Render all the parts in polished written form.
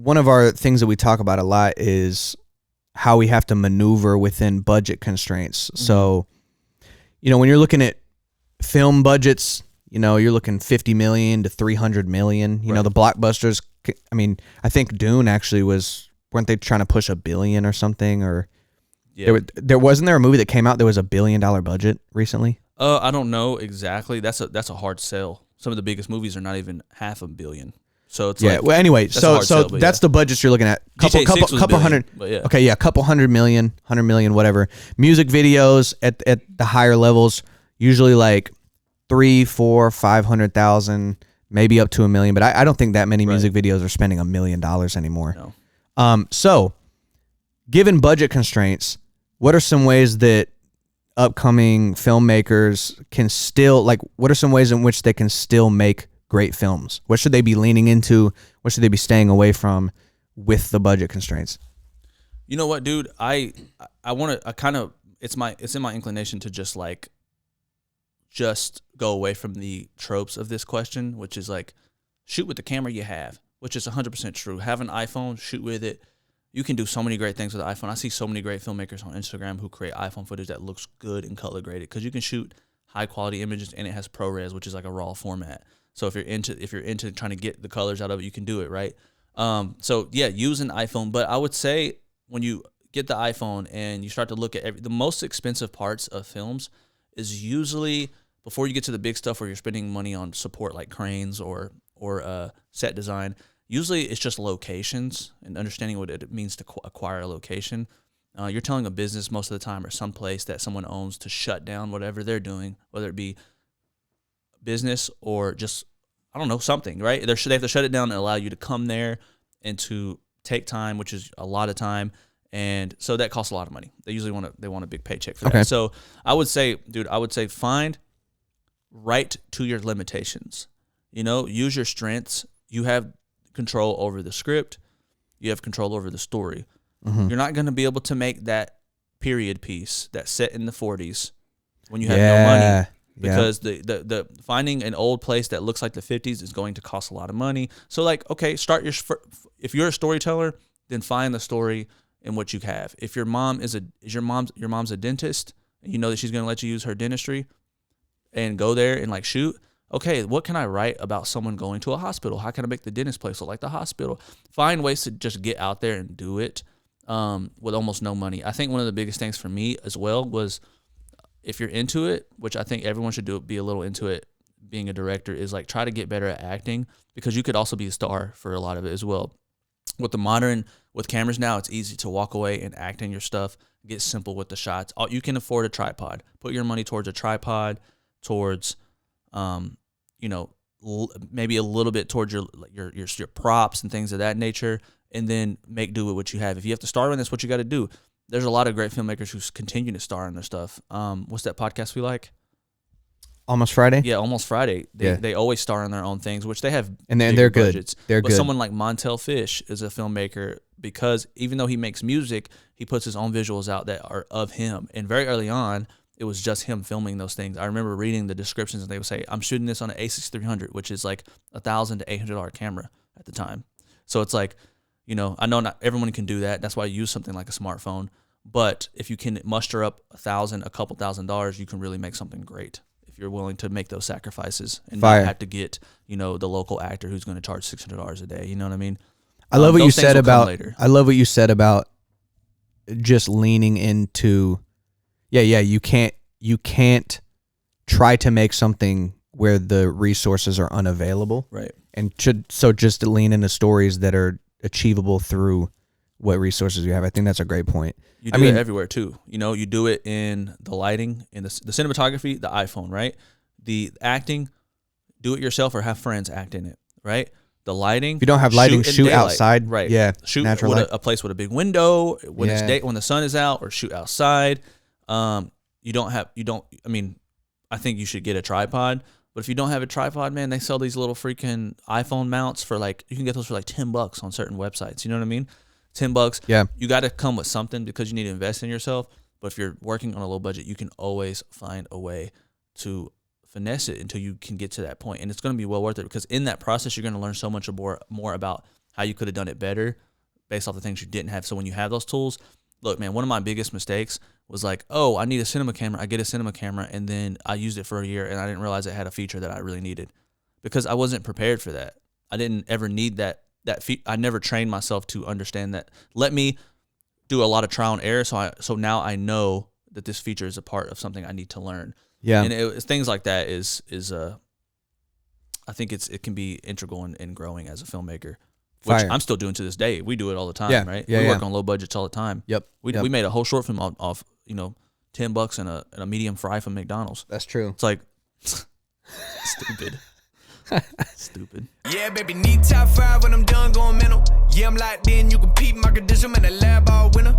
one of our things that we talk about a lot is how we have to maneuver within budget constraints. Mm-hmm. So, when you're looking at film budgets, you're looking 50 million to 300 million. You know, the blockbusters. I mean, I think Dune actually weren't they trying to push $1 billion or something? Or there wasn't there a movie that came out that was $1 billion budget recently? I don't know exactly. That's a hard sell. Some of the biggest movies are not even $500 million. So it's well, anyway, so that's the budgets you're looking at. Couple hundred. Okay, yeah, couple $100 million, whatever. Music videos at the higher levels, usually like 300,000, 400,000, 500,000, maybe up to $1 million. But I don't think that many music videos are spending $1 million anymore. No. So, given budget constraints, what are some ways that upcoming filmmakers can still, what are some ways in which they can still make great films? What should they be leaning into? What should they be staying away from with the budget constraints? You know what, dude? I want to, it's in my inclination to just go away from the tropes of this question, which is shoot with the camera you have, which is 100% true. Have an iPhone, shoot with it. You can do so many great things with the iPhone. I see so many great filmmakers on Instagram who create iPhone footage that looks good and color graded because you can shoot high quality images and it has ProRes, which is like a raw format. So if you're into trying to get the colors out of it, you can do it, right? So yeah, use an iPhone. But I would say when you get the iPhone and you start to look at the most expensive parts of films is usually before you get to the big stuff where you're spending money on support like cranes or set design. Usually it's just locations and understanding what it means to acquire a location. You're telling a business most of the time or some place that someone owns to shut down whatever they're doing, whether it be business or just, I don't know, something, right? They have to shut it down and allow you to come there and to take time, which is a lot of time. And so that costs a lot of money. They usually want a big paycheck for that. So I would say, find right to your limitations. Use your strengths. You have control over the script. You have control over the story. Mm-hmm. You're not going to be able to make that period piece that's set in the 40s when you have no money because the finding an old place that looks like the 50s is going to cost a lot of money. So start if you're a storyteller, then find the story in what you have. If your mom is your mom's a dentist and you know that she's going to let you use her dentistry and go there and shoot. Okay, what can I write about someone going to a hospital? How can I make the dentist place look like the hospital? Find ways to just get out there and do it with almost no money. I think one of the biggest things for me as well was if you're into it, which I think everyone should be a little into it, being a director, is try to get better at acting because you could also be a star for a lot of it as well. With cameras now, it's easy to walk away and act in your stuff, get simple with the shots. You can afford a tripod. Put your money towards a tripod, towards maybe a little bit towards your props and things of that nature, and then make do with what you have. If you have to star in this, what you got to do. There's a lot of great filmmakers who continue to star in their stuff. What's that podcast we like? Almost Friday? Yeah, Almost Friday. They always star in their own things, which they have and they're good. Budgets. They're but good. Someone like Montel Fish is a filmmaker because even though he makes music, he puts his own visuals out that are of him. And very early on, it was just him filming those things. I remember reading the descriptions and they would say, I'm shooting this on an A6300, which is like $1,000 to $800 camera at the time. So it's I know not everyone can do that. That's why I use something like a smartphone. But if you can muster up a couple $1,000, you can really make something great if you're willing to make those sacrifices and not have to get, the local actor who's going to charge $600 a day. You know what I mean? I love what you said about just leaning into, you can't try to make something where the resources are unavailable. Right. And just to lean into stories that are achievable through what resources you have. I think that's a great point. You do it everywhere too. You do it in the lighting, in the cinematography, the iPhone, right? The acting, do it yourself or have friends act in it, right? The lighting. If you don't have lighting, shoot outside. Right. Yeah. Shoot with a place with a big window when when the sun is out, or shoot outside. I think you should get a tripod. But if you don't have a tripod, man, they sell these little freaking iPhone mounts for you can get those for $10 on certain websites. You know what I mean? $10. Yeah. You got to come with something because you need to invest in yourself. But if you're working on a low budget, you can always find a way to finesse it until you can get to that point. And it's going to be well worth it because in that process, you're going to learn so much more about how you could have done it better based off the things you didn't have. So when you have those tools, look, man, one of my biggest mistakes was like, oh, I need a cinema camera. I get a cinema camera, and then I used it for a year, and I didn't realize it had a feature that I really needed because I wasn't prepared for that. I didn't ever need that I never trained myself to understand that. Let me do a lot of trial and error, so now I know that this feature is a part of something I need to learn. Yeah, and things like that is I think it can be integral in growing as a filmmaker, which I'm still doing to this day. We do it all the time, right? We work on low budgets all the time. Yep. We made a whole short film off $10 and a medium fry from McDonald's. That's true. It's like stupid. Stupid. Yeah, baby, need top 5 when I'm done going mental. Yeah, I'm locked in, you can peep my credential, man, the lab all winter,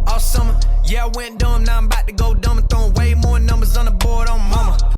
all summer. Yeah, I went dumb, now I'm about to go dumb and throwing way more numbers on the board on mama.